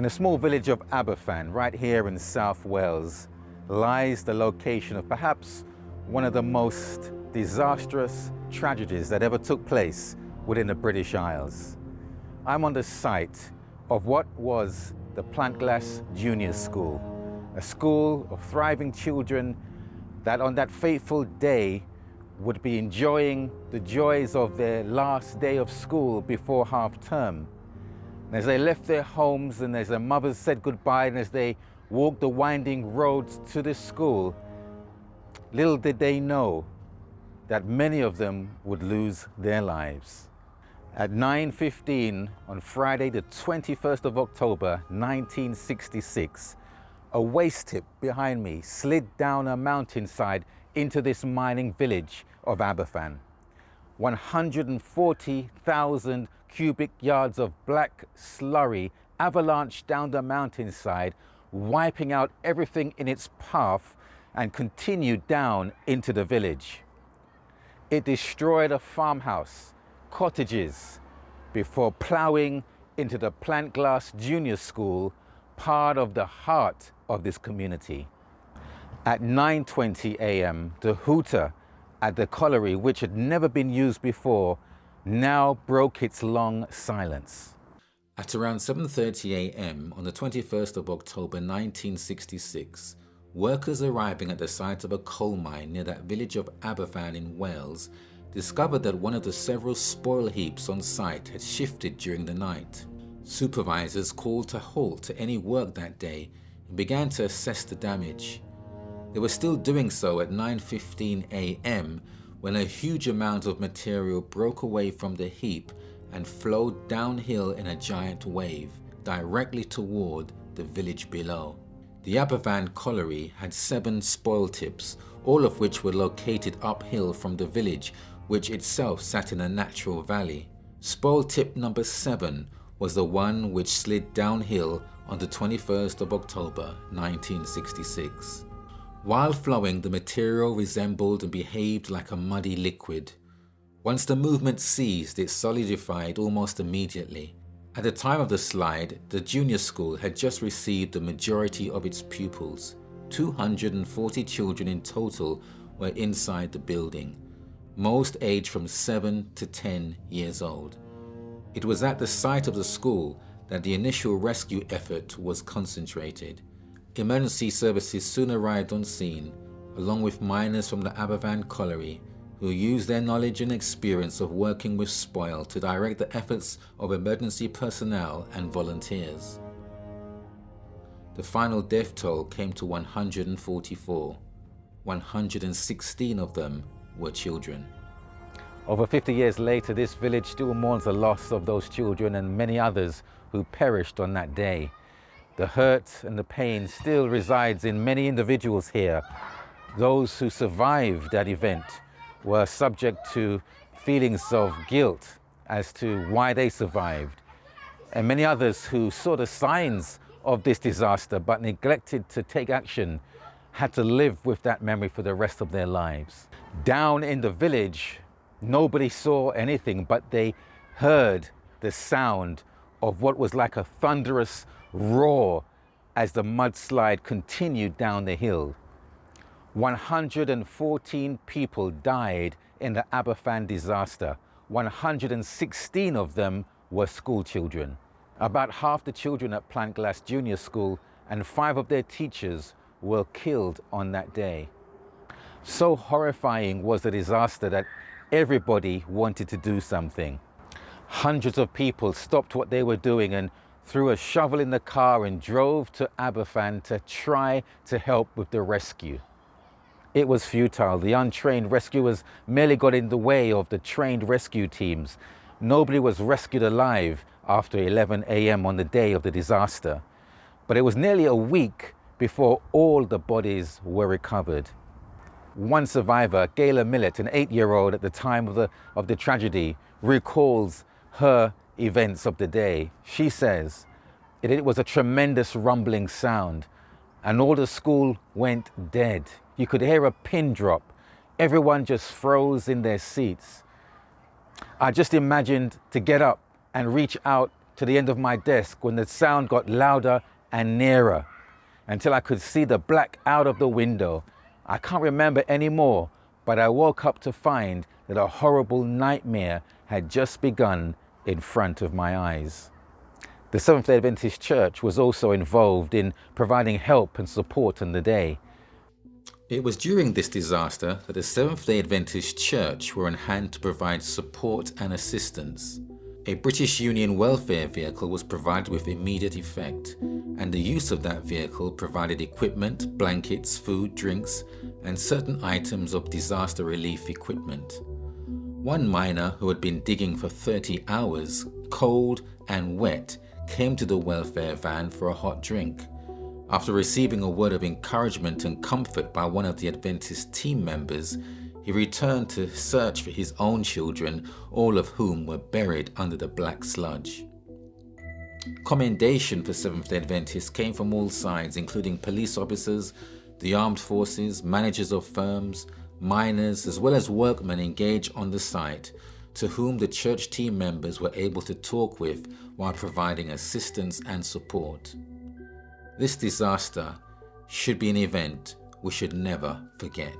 In the small village of Aberfan, right here in South Wales, lies the location of perhaps one of the most disastrous tragedies that ever took place within the British Isles. I'm on the site of what was the Pantglas Junior School, a school of thriving children that on that fateful day would be enjoying the joys of their last day of school before half term. And as they left their homes and as their mothers said goodbye and as they walked the winding roads to this school, little did they know that many of them would lose their lives. At 9:15 on Friday, the 21st of October, 1966, a waste tip behind me slid down a mountainside into this mining village of Aberfan. 140,000 cubic yards of black slurry avalanched down the mountainside, wiping out everything in its path and continued down into the village. It destroyed a farmhouse, cottages, before ploughing into the Pantglas Junior School, part of the heart of this community. At 9:20 a.m., the hooter at the colliery, which had never been used before, now broke its long silence. At around 7:30 a.m. on the 21st of October 1966, workers arriving at the site of a coal mine near that village of Aberfan in Wales discovered that one of the several spoil heaps on site had shifted during the night. Supervisors called to halt to any work that day and began to assess the damage. They were still doing so at 9:15 a.m. when a huge amount of material broke away from the heap and flowed downhill in a giant wave directly toward the village below. The Aberfan colliery had 7 spoil tips, all of which were located uphill from the village, which itself sat in a natural valley. Spoil tip number 7 was the one which slid downhill on the 21st of October 1966. While flowing, the material resembled and behaved like a muddy liquid. Once the movement ceased, it solidified almost immediately. At the time of the slide, the junior school had just received the majority of its pupils. 240 children in total were inside the building, most aged from 7 to 10 years old. It was at the site of the school that the initial rescue effort was concentrated. Emergency services soon arrived on scene, along with miners from the Aberfan colliery, who used their knowledge and experience of working with spoil to direct the efforts of emergency personnel and volunteers. The final death toll came to 144. 116 of them were children. Over 50 years later, this village still mourns the loss of those children and many others who perished on that day. The hurt and the pain still resides in many individuals here. Those who survived that event were subject to feelings of guilt as to why they survived. And many others who saw the signs of this disaster but neglected to take action had to live with that memory for the rest of their lives. Down in the village, nobody saw anything, but they heard the sound of what was like a thunderous roar as the mudslide continued down the hill. 114 people died in the Aberfan disaster. 116 of them were school children. About half the children at Pantglas Junior School and 5 of their teachers were killed on that day. So horrifying was the disaster that everybody wanted to do something. Hundreds of people stopped what they were doing and threw a shovel in the car and drove to Aberfan to try to help with the rescue. It was futile. The untrained rescuers merely got in the way of the trained rescue teams. Nobody was rescued alive after 11 a.m. on the day of the disaster. But it was nearly a week before all the bodies were recovered. One survivor, Gayla Millet, an 8-year-old at the time of the tragedy, recalls her events of the day. She says, it was a tremendous rumbling sound and all the school went dead. You could hear a pin drop. Everyone just froze in their seats. I just imagined to get up and reach out to the end of my desk when the sound got louder and nearer, until I could see the black out of the window. I can't remember anymore, but I woke up to find that a horrible nightmare had just begun in front of my eyes. The Seventh-day Adventist Church was also involved in providing help and support on the day. It was during this disaster that the Seventh-day Adventist Church were on hand to provide support and assistance. A British Union welfare vehicle was provided with immediate effect, and the use of that vehicle provided equipment, blankets, food, drinks, and certain items of disaster relief equipment. One miner who had been digging for 30 hours, cold and wet, came to the welfare van for a hot drink. After receiving a word of encouragement and comfort by one of the Adventist team members, he returned to search for his own children, all of whom were buried under the black sludge. Commendation for Seventh-day Adventists came from all sides, including police officers, the armed forces, managers of firms, miners, as well as workmen engaged on the site, to whom the church team members were able to talk with while providing assistance and support. This disaster should be an event we should never forget.